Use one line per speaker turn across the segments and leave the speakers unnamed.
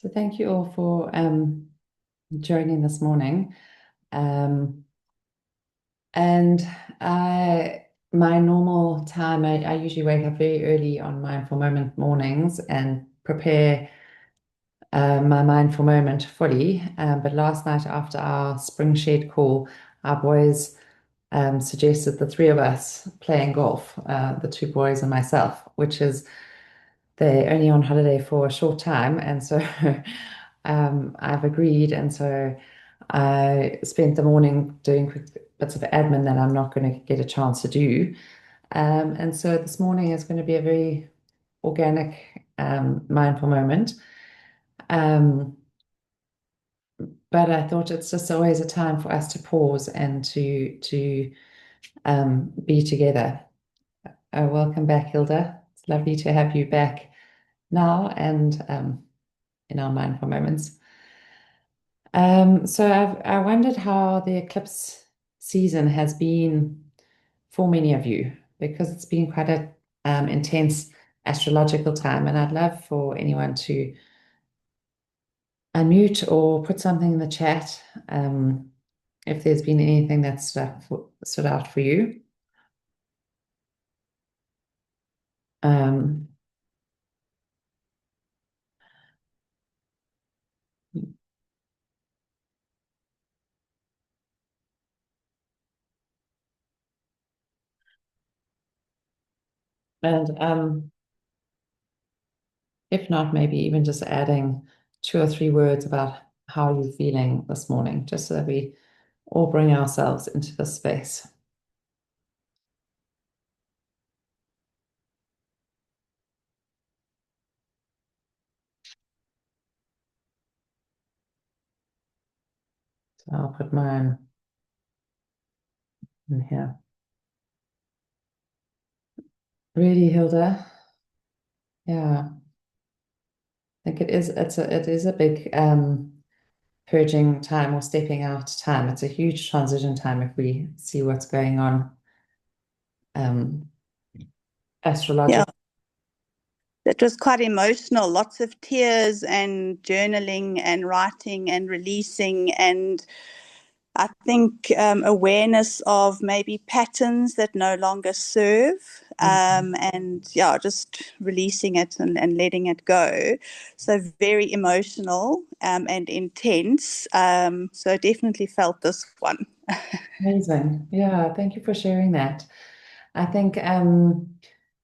So thank you all for joining this morning. Um, and my normal time, I usually wake up very early on Mindful Moment mornings and prepare my Mindful Moment fully. But last night after our Spring Shed call, our boys suggested the three of us playing golf, the two boys and myself, which is they're only on holiday for a short time, and so I've agreed, and so I spent the morning doing quick bits of admin that I'm not going to get a chance to do. And so this morning is going to be a very organic, mindful moment. Um, but I thought it's just always a time for us to pause and to be together. Welcome back, Hilda. It's lovely to have you back now and in our mindful moments. So I wondered how the eclipse season has been for many of you, because it's been quite a intense astrological time, and I'd love for anyone to unmute or put something in the chat if there's been anything that stood out for you. Um, and if not, maybe even just adding two or three words about how you're feeling this morning, just so that we all bring ourselves into the space. So I'll put mine in here. Really, Hilda? Yeah, I think it is a big purging time or stepping out time. It's a huge transition time if we see what's going on um
Yeah,
astrologically.
that was quite emotional. Lots of tears and journaling and writing and releasing. And I think awareness of maybe patterns that no longer serve. And yeah, just releasing it and letting it go. So very emotional and intense. So I definitely felt this one.
Amazing. Yeah, thank you for sharing that. I think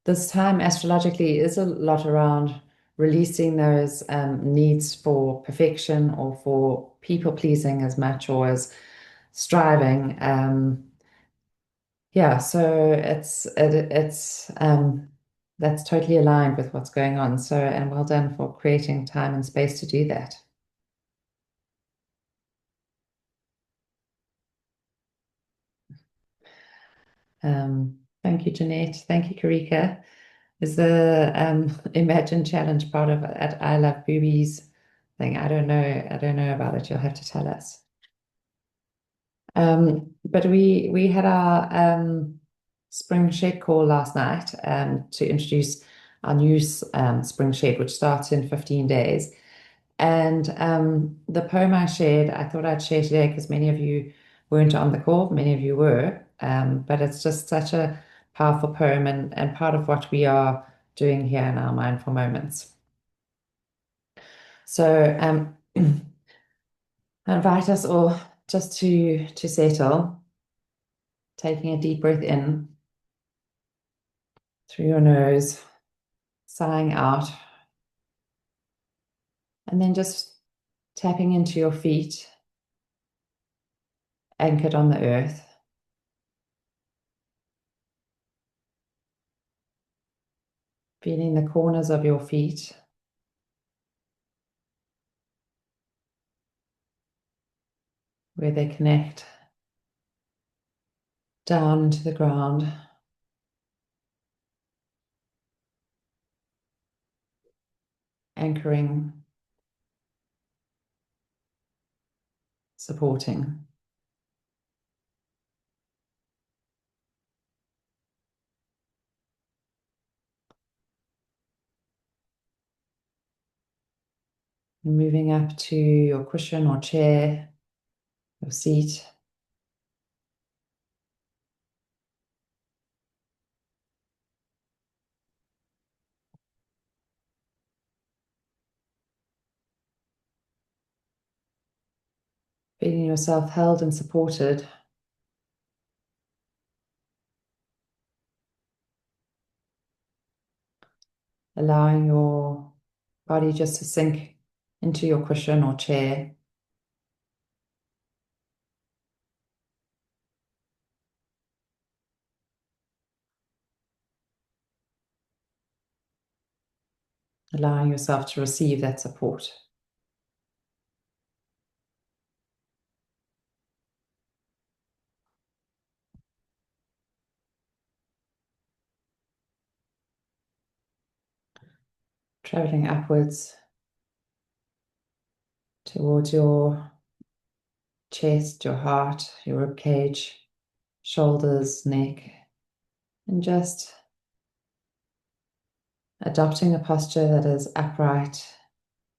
this time astrologically is a lot around releasing those needs for perfection or for people pleasing as much or as striving. Yeah, so it's that's totally aligned with what's going on. So, and well done for creating time and space to do that. Thank you, Jeanette. Thank you, Karika. Is the Imagine Challenge part of at I Love Boobies thing? I don't know. I don't know about it. You'll have to tell us. But we had our spring shed call last night to introduce our new spring shed, which starts in 15 days. And the poem I shared, I thought I'd share today because many of you weren't on the call, many of you were. But it's just such a powerful poem and part of what we are doing here in our mindful moments. So I invite us all just to settle, taking a deep breath in through your nose, sighing out, and then just tapping into your feet, anchored on the earth. Feeling the corners of your feet, where they connect down into the ground, anchoring, supporting. And moving up to your cushion or chair, your seat. Feeling yourself held and supported. Allowing your body just to sink into your cushion or chair. Allowing yourself to receive that support. Traveling upwards towards your chest, your heart, your rib cage, shoulders, neck, and just adopting a posture that is upright,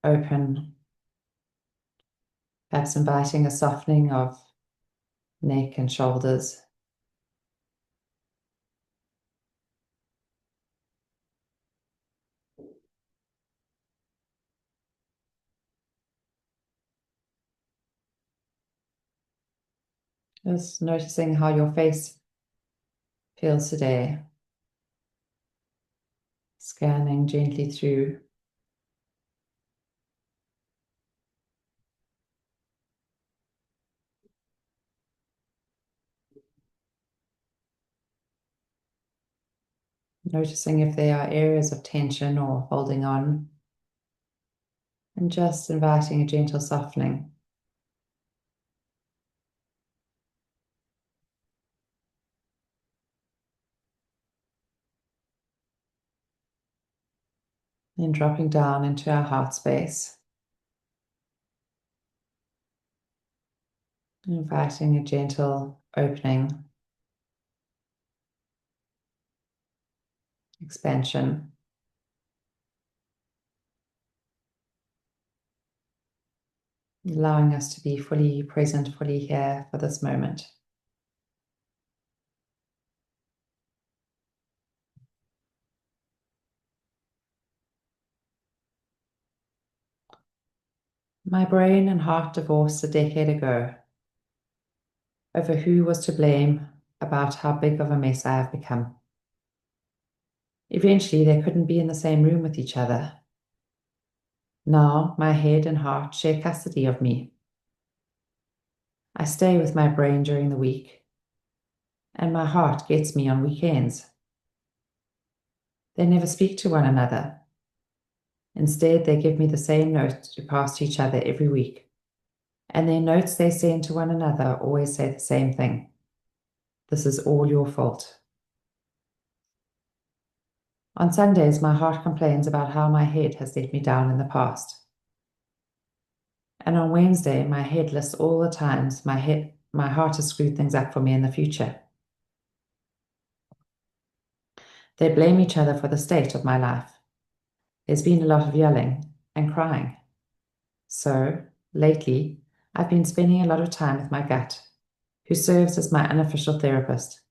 open, perhaps inviting a softening of neck and shoulders. Just noticing how your face feels today. Scanning gently through. Noticing if there are areas of tension or holding on. And just inviting a gentle softening. Then dropping down into our heart space. Inviting a gentle opening, expansion. Allowing us to be fully present, fully here for this moment. My brain and heart divorced a decade ago over who was to blame about how big of a mess I have become. Eventually, they couldn't be in the same room with each other. Now, my head and heart share custody of me. I stay with my brain during the week, and my heart gets me on weekends. They never speak to one another. Instead, they give me the same notes to pass to each other every week, and their notes they send to one another always say the same thing. This is all your fault. On Sundays, my heart complains about how my head has let me down in the past. And on Wednesday, my head lists all the times my heart has screwed things up for me in the future. They blame each other for the state of my life. There's been a lot of yelling and crying. So, lately, I've been spending a lot of time with my gut, who serves as my unofficial therapist.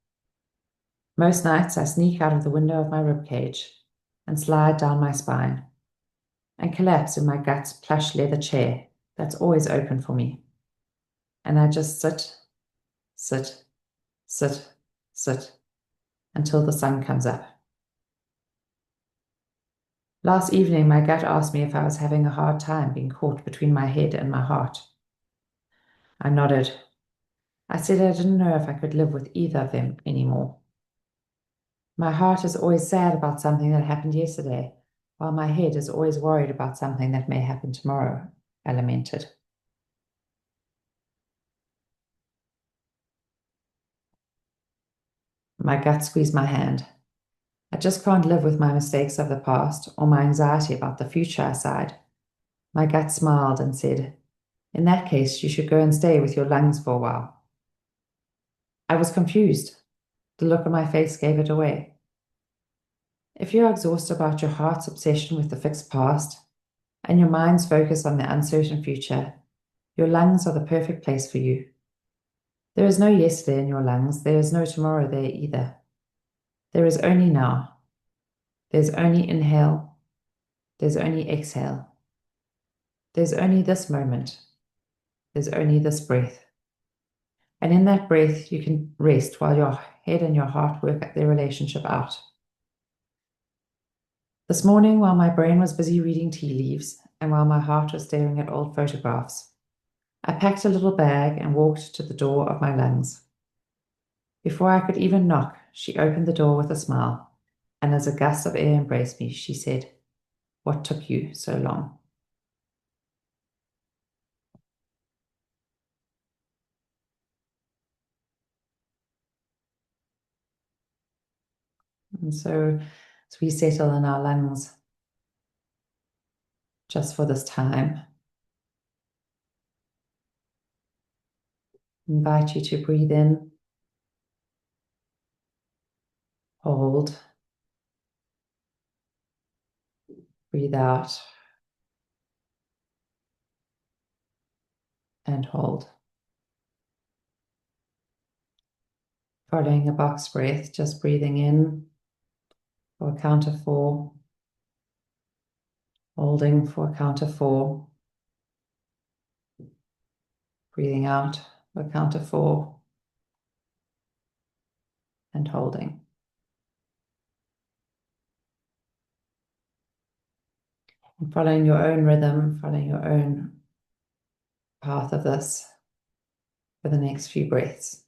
Most nights, I sneak out of the window of my ribcage and slide down my spine and collapse in my gut's plush leather chair that's always open for me. And I just sit, sit, sit, sit until the sun comes up. Last evening, my gut asked me if I was having a hard time being caught between my head and my heart. I nodded. I said I didn't know if I could live with either of them anymore. My heart is always sad about something that happened yesterday, while my head is always worried about something that may happen tomorrow, I lamented. My gut squeezed my hand. I just can't live with my mistakes of the past or my anxiety about the future, I sighed. My gut smiled and said, in that case, you should go and stay with your lungs for a while. I was confused. The look on my face gave it away. If you're exhausted about your heart's obsession with the fixed past, and your mind's focused on the uncertain future, your lungs are the perfect place for you. There is no yesterday in your lungs. There is no tomorrow there either. There is only now. There's only inhale. There's only exhale. There's only this moment. There's only this breath. And in that breath, you can rest while your head and your heart work their relationship out. This morning, while my brain was busy reading tea leaves and while my heart was staring at old photographs, I packed a little bag and walked to the door of my lungs. Before I could even knock, she opened the door with a smile, and as a gust of air embraced me, she said, "What took you so long?" And so, as we settle in our lungs just for this time, I invite you to breathe in, hold, breathe out, and hold. Following a box breath, just breathing in for a count of 4, holding for a count of 4, breathing out for a count of 4, and holding. And following your own rhythm, following your own path of this for the next few breaths.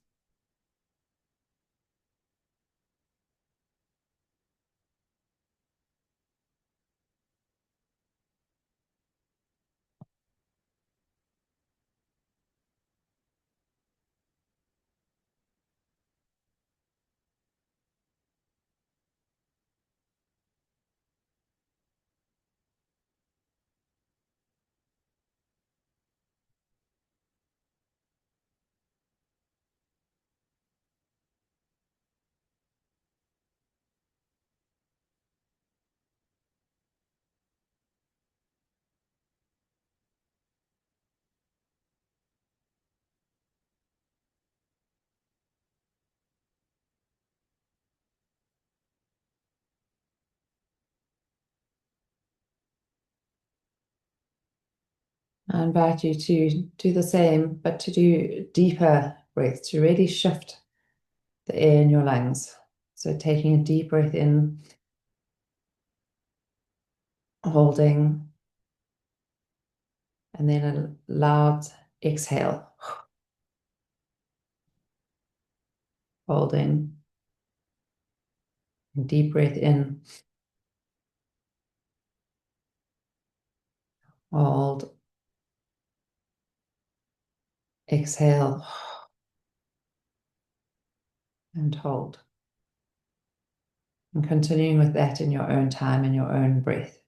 I invite you to do the same, but to do deeper breaths, to really shift the air in your lungs. So taking a deep breath in, holding, and then a loud exhale, holding, and deep breath in, hold, exhale, and hold. And continuing with that in your own time, in your own breath.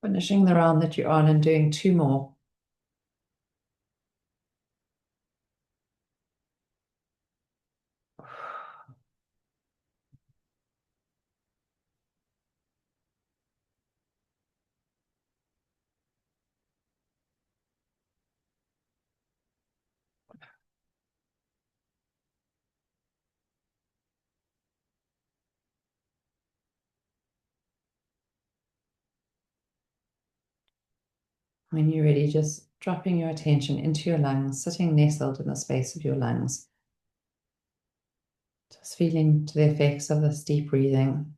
Finishing the round that you're on and doing 2 more. When you're ready, just dropping your attention into your lungs, sitting nestled in the space of your lungs. Just feeling to the effects of this deep breathing.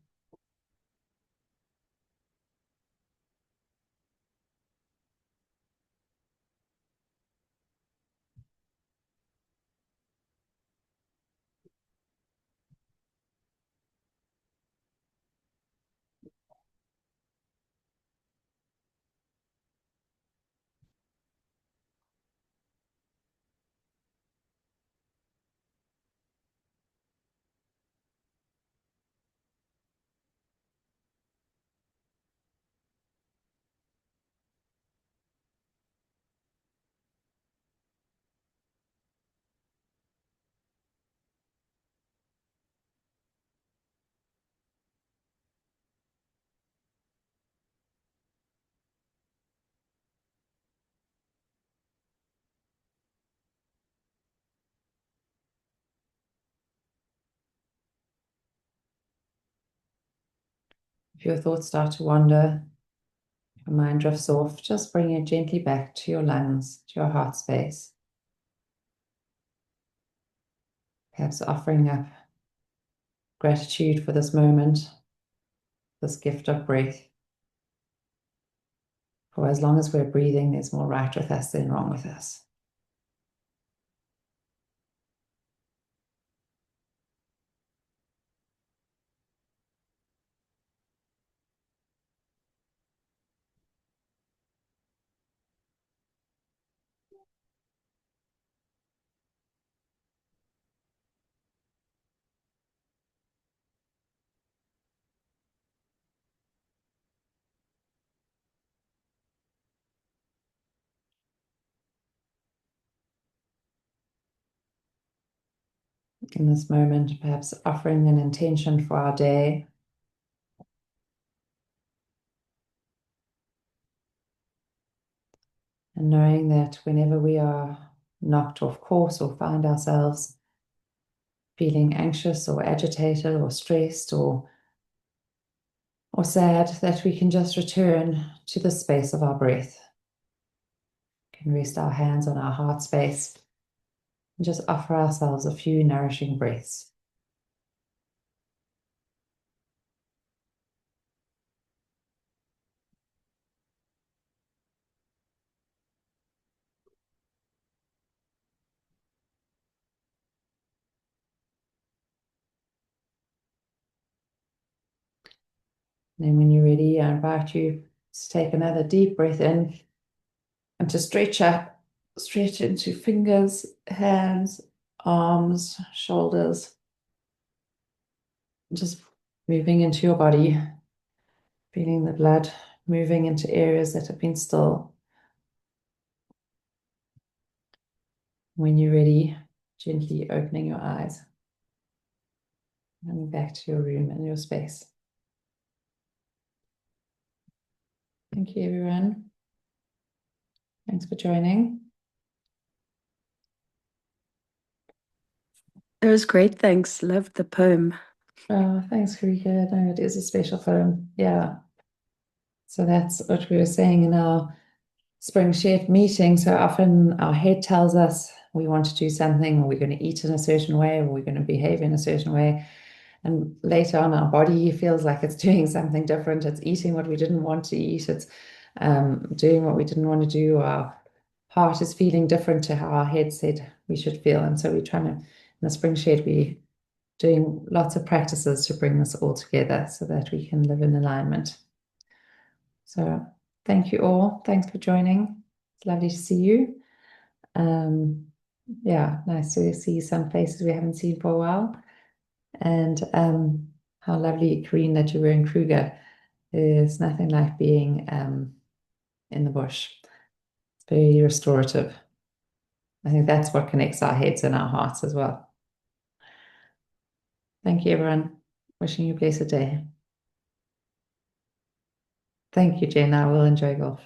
If your thoughts start to wander, your mind drifts off, just bring it gently back to your lungs, to your heart space. Perhaps offering up gratitude for this moment, this gift of breath. For as long as we're breathing, there's more right with us than wrong with us. In this moment, perhaps offering an intention for our day. And knowing that whenever we are knocked off course or find ourselves feeling anxious or agitated or stressed or sad, that we can just return to the space of our breath. We can rest our hands on our heart space and just offer ourselves a few nourishing breaths. And then when you're ready, I invite you to take another deep breath in and to stretch up, stretch into fingers, hands, arms, shoulders, just moving into your body, feeling the blood moving into areas that have been still. When you're ready, gently opening your eyes and back to your room and your space. Thank you, everyone. Thanks for joining.
It was great, thanks. Loved the poem.
Oh, thanks, Karika. No, it is a special poem. Yeah. So that's what we were saying in our spring shared meeting. So often our head tells us we want to do something, or we're going to eat in a certain way, or we're going to behave in a certain way. And later on, our body feels like it's doing something different. It's eating what we didn't want to eat. It's doing what we didn't want to do. Our heart is feeling different to how our head said we should feel. And so we're trying to, in the spring shed, we doing lots of practices to bring this all together so that we can live in alignment. So thank you all. Thanks for joining. It's lovely to see you. Yeah, nice to see some faces we haven't seen for a while. And how lovely, Karine, that you were in Kruger. There's nothing like being in the bush. It's very restorative. I think that's what connects our heads and our hearts as well. Thank you, everyone. Wishing you a blessed day. Thank you, Jen. I will enjoy golf.